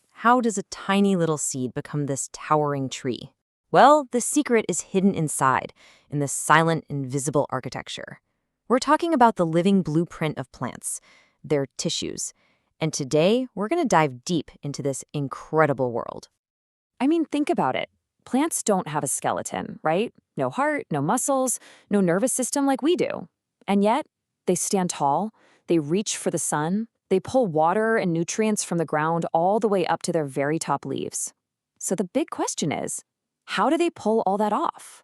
how does a tiny little seed become this towering tree? Well, the secret is hidden inside, in this silent, invisible architecture. We're talking about the living blueprint of plants, their tissues. And today, we're going to dive deep into this incredible world. I mean, think about it. Plants don't have a skeleton, right? No heart, no muscles, no nervous system like we do. And yet, they stand tall, they reach for the sun, they pull water and nutrients from the ground all the way up to their very top leaves. So the big question is, how do they pull all that off?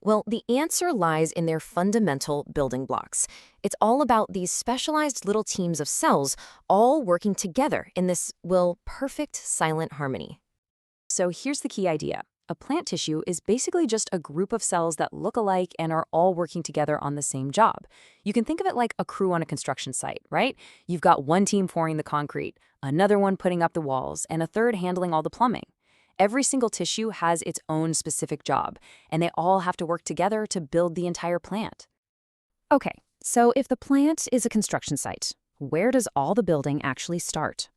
Well, the answer lies in their fundamental building blocks. It's all about these specialized little teams of cells all working together in this, perfect silent harmony. So here's the key idea. A plant tissue is basically just a group of cells that look alike and are all working together on the same job. You can think of it like a crew on a construction site, right? You've got one team pouring the concrete, another one putting up the walls, and a third handling all the plumbing. Every single tissue has its own specific job, and they all have to work together to build the entire plant. Okay, so if the plant is a construction site, where does all the building actually start?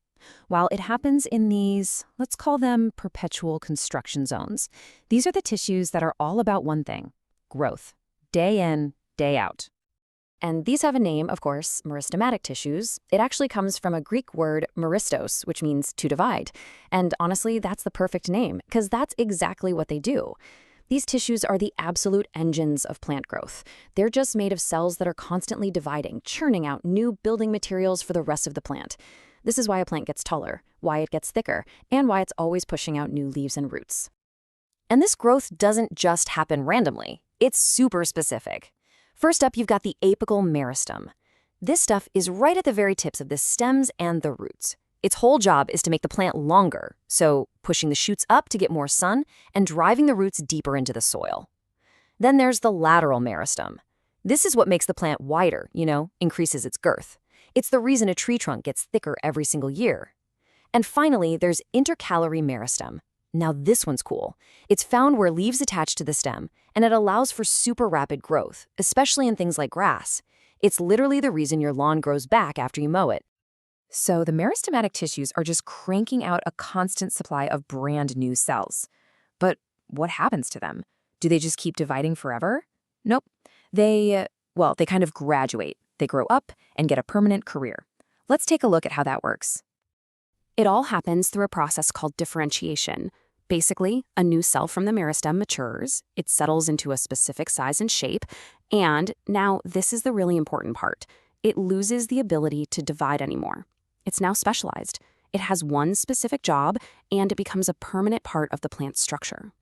Well, it happens in these, let's call them perpetual construction zones. These are the tissues that are all about one thing: growth, day in, day out. And these have a name, of course, meristematic tissues. It actually comes from a Greek word meristos, which means to divide. And honestly, that's the perfect name, because that's exactly what they do. These tissues are the absolute engines of plant growth. They're just made of cells that are constantly dividing, churning out new building materials for the rest of the plant. This is why a plant gets taller, why it gets thicker, and why it's always pushing out new leaves and roots. And this growth doesn't just happen randomly. It's super specific. First up, you've got the apical meristem. This stuff is right at the very tips of the stems and the roots. Its whole job is to make the plant longer, so pushing the shoots up to get more sun and driving the roots deeper into the soil. Then there's the lateral meristem. This is what makes the plant wider, increases its girth. It's the reason a tree trunk gets thicker every single year. And finally, there's intercalary meristem. Now this one's cool. It's found where leaves attach to the stem, and it allows for super rapid growth, especially in things like grass. It's literally the reason your lawn grows back after you mow it. So the meristematic tissues are just cranking out a constant supply of brand new cells. But what happens to them? Do they just keep dividing forever? Nope. They kind of graduate. They grow up and get a permanent career. Let's take a look at how that works. It all happens through a process called differentiation. Basically, a new cell from the meristem matures, it settles into a specific size and shape, and now this is the really important part. It loses the ability to divide anymore. It's now specialized. It has one specific job, and it becomes a permanent part of the plant's structure.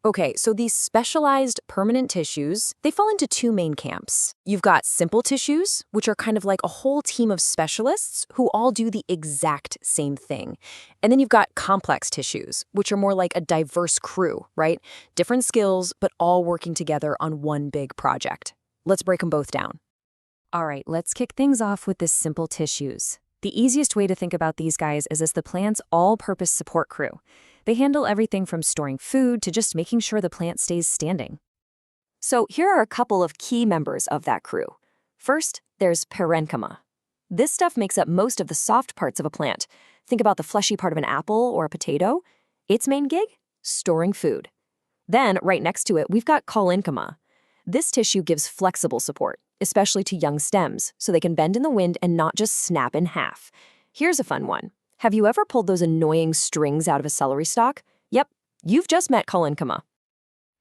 Okay, so these specialized permanent tissues, they fall into two main camps. You've got simple tissues, which are kind of like a whole team of specialists who all do the exact same thing. And then you've got complex tissues, which are more like a diverse crew, right? Different skills, but all working together on one big project. Let's break them both down. All right, let's kick things off with the simple tissues. The easiest way to think about these guys is as the plant's all-purpose support crew. They handle everything from storing food to just making sure the plant stays standing. So here are a couple of key members of that crew. First, there's Parenchyma. This stuff makes up most of the soft parts of a plant. Think about the fleshy part of an apple or a potato. Its main gig? Storing food. Then, right next to it, we've got Collenchyma. This tissue gives flexible support, especially to young stems, so they can bend in the wind and not just snap in half. Here's a fun one. Have you ever pulled those annoying strings out of a celery stalk? Yep, you've just met Collenchyma.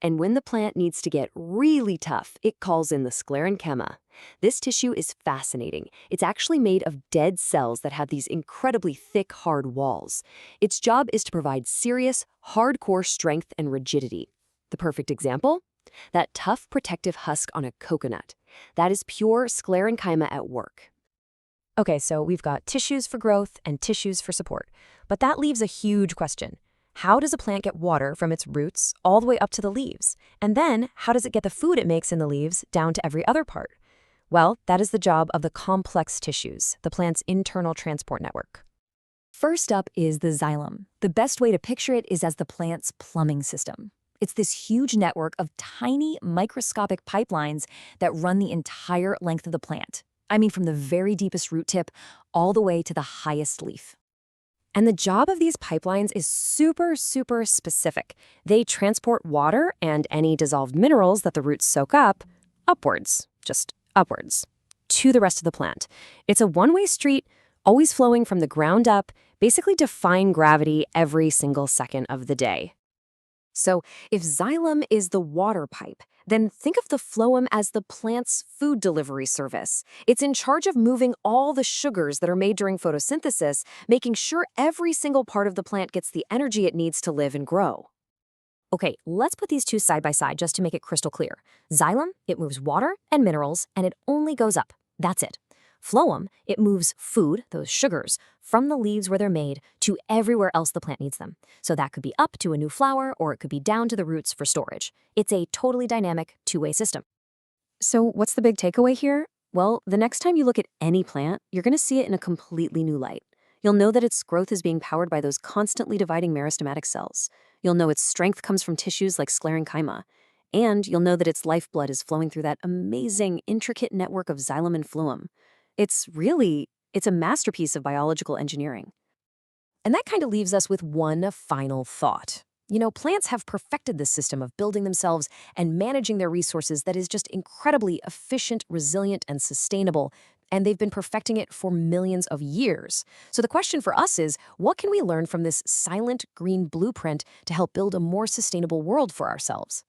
And when the plant needs to get really tough, it calls in the Sclerenchyma. This tissue is fascinating. It's actually made of dead cells that have these incredibly thick, hard walls. Its job is to provide serious, hardcore strength and rigidity. The perfect example? That tough, protective husk on a coconut. That is pure Sclerenchyma at work. Okay, so we've got tissues for growth and tissues for support. But that leaves a huge question. How does a plant get water from its roots all the way up to the leaves? And then, how does it get the food it makes in the leaves down to every other part? Well, that is the job of the complex tissues, the plant's internal transport network. First up is the xylem. The best way to picture it is as the plant's plumbing system. It's this huge network of tiny, microscopic pipelines that run the entire length of the plant. I mean, from the very deepest root tip all the way to the highest leaf. And the job of these pipelines is super, super specific. They transport water and any dissolved minerals that the roots soak up upwards, just upwards, to the rest of the plant. It's a one-way street, always flowing from the ground up, basically defying gravity every single second of the day. So if xylem is the water pipe, then think of the phloem as the plant's food delivery service. It's in charge of moving all the sugars that are made during photosynthesis, making sure every single part of the plant gets the energy it needs to live and grow. Okay, let's put these two side by side just to make it crystal clear. Xylem, it moves water and minerals, and it only goes up. That's it. Phloem, it moves food, those sugars, from the leaves where they're made to everywhere else the plant needs them. So that could be up to a new flower, or it could be down to the roots for storage. It's a totally dynamic, two-way system. So what's the big takeaway here? Well, the next time you look at any plant, you're going to see it in a completely new light. You'll know that its growth is being powered by those constantly dividing meristematic cells. You'll know its strength comes from tissues like Sclerenchyma. And you'll know that its lifeblood is flowing through that amazing, intricate network of Xylem and Phloem. It's a masterpiece of biological engineering. And that kind of leaves us with one final thought. You know, plants have perfected this system of building themselves and managing their resources that is just incredibly efficient, resilient, and sustainable. And they've been perfecting it for millions of years. So the question for us is, what can we learn from this silent green blueprint to help build a more sustainable world for ourselves?